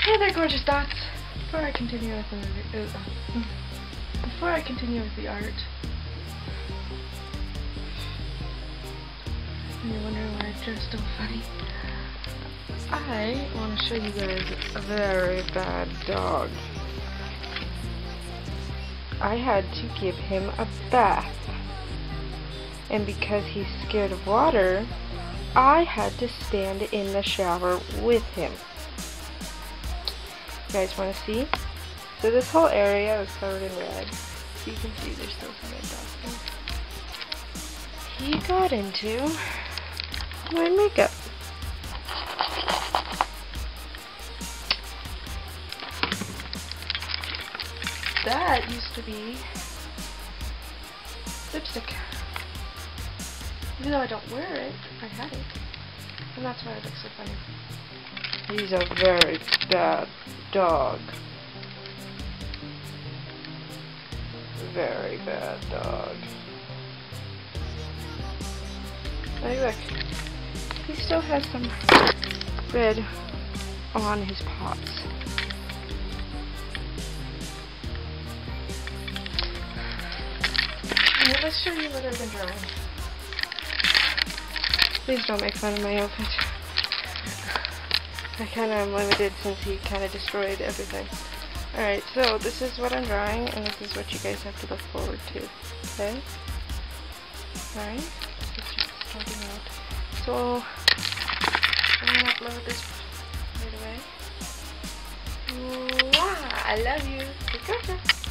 Hey there, gorgeous dots. Before I continue with the art, and you're wondering why I dress so funny, I want to show you guys a very bad dog. I had to give him a bath, and because he's scared of water, I had to stand in the shower with him. You guys want to see? So this whole area was covered in red. So you can see there's still some red dots there. He got into my makeup. That used to be lipstick. Even though I don't wear it, I had it. And that's why it looks so funny. He's a very bad dog. Very bad dog. Hey, look. He still has some red on his paws. Alright, let's show you what I've been drawing. Please don't make fun of my outfit. I kinda am limited since he kinda destroyed everything. Alright, so this is what I'm drawing, and this is what you guys have to look forward to. Okay? Alright? This is just starting out. So, I'm gonna upload this right away. Mwah! I love you. Take care.